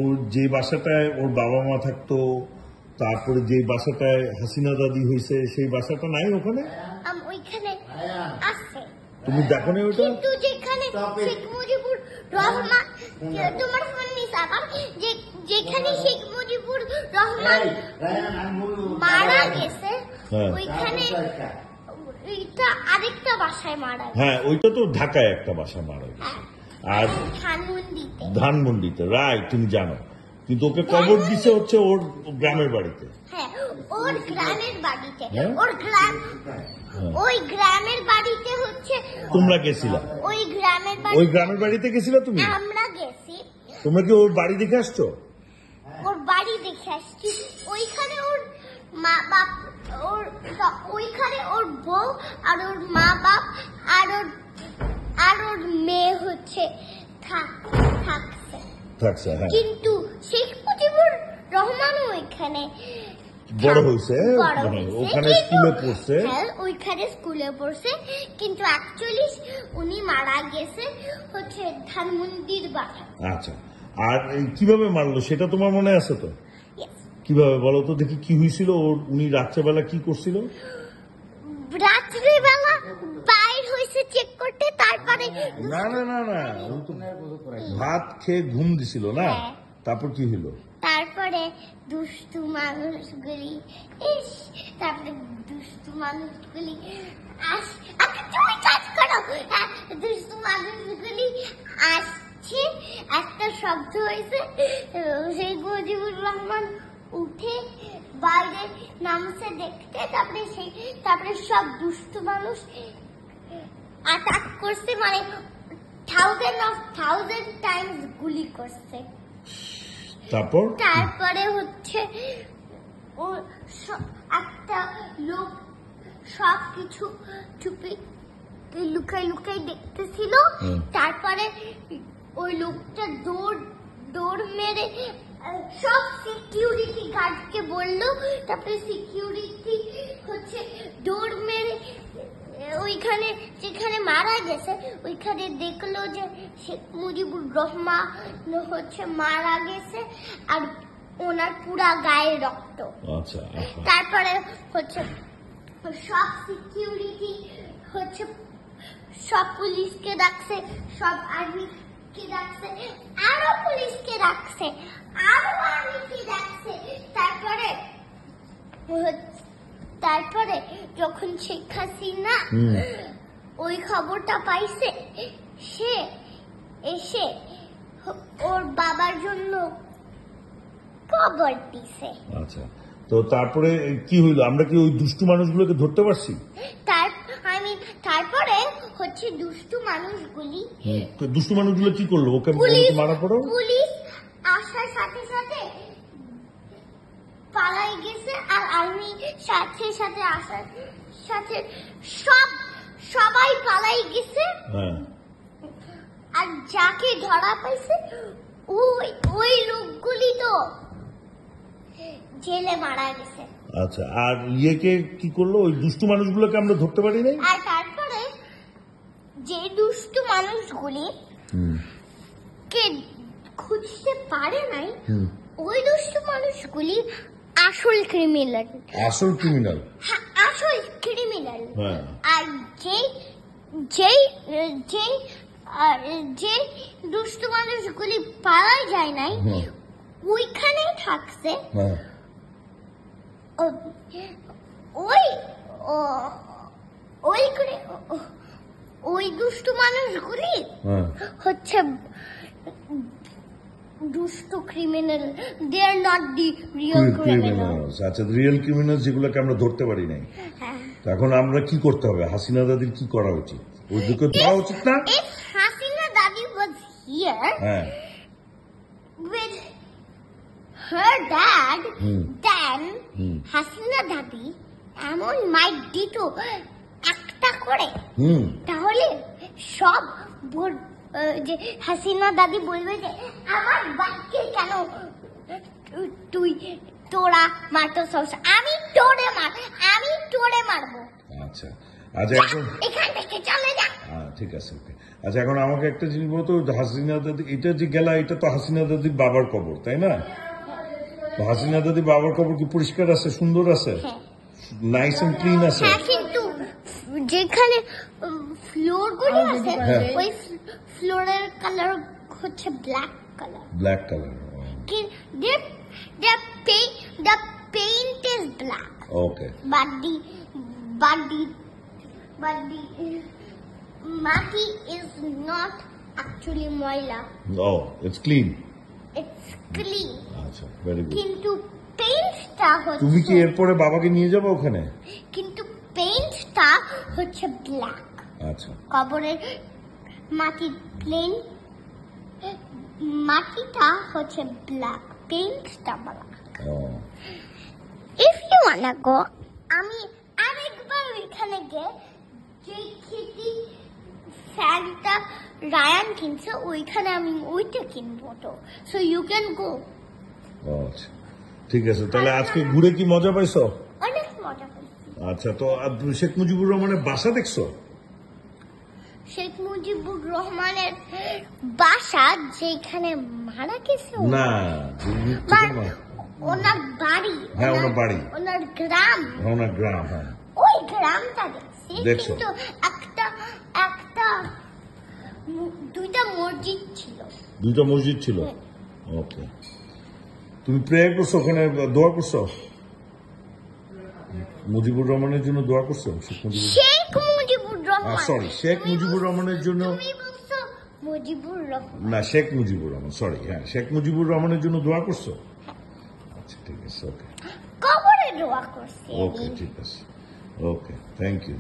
ওর যে বাসাটায় ওর বাবা মা থাকতো, তারপরে যে বাসাটায় হাসিনা দাদি হয়েছে সেই বাসাটা নাই ওখানে? ওইখানে আছে। তুমি দেখো না ওইটা? কিন্তু যেখানে শেখ মুজিবুর রহমান, তোমার ফোন নিস আবার, যেখানে শেখ মুজিবুর রহমান মারা গেছে ওইখানে এটা আরেকটা বাসায় মারা গেছে। হ্যাঁ, ওইটা তো ঢাকায় একটা বাসা মারা গেছে। আর ধানমন্ডিতে, রাইট, তুমি জানো। কিন্তু ওকে কবর দিছে হচ্ছে ওর গ্রামের বাড়িতে। হ্যাঁ, ওর গ্রামের বাড়িতে। ওই গ্রামের বাড়িতে হচ্ছে তোমরা গেছিলা? ওই গ্রামের বাড়িতে গেছিলা তুমি? আমরা গেছি। তোমরা কি ওর বাড়ি দেখে আসছো? ওর বাড়ি দেখে আসছি। ওইখানে ওর মা বাপ, ওইখানে ওর বউ আর ওর মা বাপ আর ওর মেয়ে হচ্ছে থাকছে। কিন্তু শেখ মুজিবুর রহমানও ওইখানে বড় হয়েছে, ওখানে স্কুলে পড়ছে। হ্যাঁ, ওইখানে স্কুলে পড়ছে, কিন্তু অ্যাকচুয়ালি উনি মারা গেছে হচ্ছে ধানমন্ডির বাসা। আচ্ছা, আর কিভাবে মারলো সেটা তোমার মনে আছে তো? কিভাবে বলো তো দেখি, কি হয়েছিল? উনি রাত্রেবেলা কি করছিল? রাত্রিবেলা বাইর হয়েছে চেক করতে, তারপরে না, ভাত খেয়ে ঘুম দিছিল না? তারপর কি হলো? তারপরে দুষ্টু মানুষগুলি আসছে, একটা শব্দ হয়েছে, শেখ মুজিবুর রহমান উঠে বাইরে নামছে দেখতে, তারপরে সব দুষ্টু মানুষ অ্যাটাক করছে, মানে 1000 টাইমস গুলি করছে। তারপরে হচ্ছে একটা লোক সবকিছু চুপি লুকাই দেখতেছিল। তারপরে ওই লোকটা দৌড় মেরে সব সিকিউরিটি গার্ডকে বললো, তারপরে সিকিউরিটি হচ্ছে দৌড় মেরে ওইখানে যেখানে মারা গেছে ওইখানে দেখলো যে শেখ মুজিবুর রহমান হচ্ছে মারা গেছে আর ওনার পুরা গায়ে রক্ত। তারপরে হচ্ছে সব সিকিউরিটি হচ্ছে সব পুলিশকে ডাকছে, সব আর্মিকে ডাকছে, আরো পুলিশকে ডাকছে, আরো আর্মিকে ডাকছে। তারপরে যখন শেখ হাসিনা ওই খবরটা পাইছে, সে এসে ওর বাবার জন্য কবর দিছে। আচ্ছা, তো তারপরে কি হইলো? আমরা কি ওই দুষ্টু মানুষগুলোকে ধরতে পারছি? তারপরে হচ্ছে দুষ্টু মানুষগুলো কি করলো? ওকে মারা পড়ো? পুলিশ আসার সাথে সাথে পালাই গেছে, আর আর্মি সাথে আসার সাথে সবাই পালাই গেছে। আর যাকে ধরা পাইছে ওই লোকগুলি তো জেলে মারা গেছে। আচ্ছা, আর ইয়েকে কি করলো? ওই দুষ্টু মানুষগুলোকে আমরা ধরতে পারি নাই। আর তারপরে যে দুষ্টু মানুষগুলি কে খুঁজতে পারে নাই, ওই দুষ্টু মানুষগুলি আসল ক্রিমিনাল। আর যে দুষ্টু মানুষগুলি পাওয়া যায় নাই ওইখানেই থাকছে। ওই দুষ্টু মানুষগুলি হচ্ছে দুষ্টু criminal, they are not the real criminals. আচ্ছা, রিয়েল ক্রিমিনালস যেগুলোকে আমরা ধরতে পারি নাই। এখন আমরা কি করতে হবে? হাসিনা দাদির কি করা উচিত? ওইদিকে যাওয়া উচিত না? If Hasina Dadi was here with her dad, then Hasina Dadi এমন মাইক দিত একটা করে, তাহলে সব যে হাসিনা দাদি বলবে যে আমার বাচ্চাকে কেন তোরা মারতো, আমি তোরে মারবো। আচ্ছা, এখান থেকে চলে যা। ঠিক আছে, ওকে। আচ্ছা, এখন আমাকে একটা জিনিস বলতো, হাসিনা দাদি, এটা যে গেলা, এটা তো হাসিনা দাদির বাবার কবর, তাই না? তো হাসিনা দাদির বাবার কবর কি পরিষ্কার আছে, সুন্দর আছে, হ্যাঁ নাইস এন্ড ক্লিন আছে? হ্যাঁ, কিন্তু যেখানে ফ্লোর গুলি আছে হ্যাঁ। ওই ফ্লোরের কালার হচ্ছে black colour. Black colour. The paint is black, okay. but the mati is not actually moila. Oh, it's clean. It's clean. আচ্ছা, ভেরি গুড। কিন্তু পেইন্টটা তুমি কি হচ্ছে এরপরে বাবাকে নিয়ে যাবে ওখানে? কিন্তু পেইন্টটা হচ্ছে ব্ল্যাক। আচ্ছা, কবরের মাটি প্লেন, মাটিটা হচ্ছে ব্ল্যাক, পেইন্টটা black. Oh, if you wanna go, আমি আরেকবার ওইখানে গিয়ে যে খেতি ফ্যানটা রায়ান কিনছে ওইখানে আমি ওইটা কিনবো, তো সো ইউ ক্যান গো। আচ্ছা, ঠিক আছে। তাহলে আজকে ঘুরে কি মজা পাইছো? অনেক মজা করছি। আচ্ছা, তো শেখ মুজিবুর রহমানের বাসা দেখছো? শেখ মুজিবুর রহমানের বাসা যেখানে মারা গেছে না, ওনার বাড়ি, হ্যাঁ, ওনার বাড়ি, ওনার গ্রাম, ওনার গ্রাম, হ্যাঁ। ওই গ্রামটা দেখছি, দেখছো? কিন্তু একটা দুইটা মসজিদ ছিল। দুইটা মসজিদ ছিল। ওকে। তুমি প্রেয়ার করছো ওখানে, দোয়া করছো? মুজিবুর রহমানের জন্য দোয়া করছো? শেখ মুজিবুর রহমান, সরি, শেখ মুজিবুর রহমানের জন্য। তুমি বলছো মুজিবুর রহমান। না, শেখ মুজিবুর রহমান, সরি, হ্যাঁ, শেখ মুজিবুর রহমানের জন্য দোয়া করছো? আচ্ছা, ঠিক আছে, ওকে। কবরে দোয়া করছি। ওকে, ঠিক আছে, ওকে, থ্যাংক ইউ।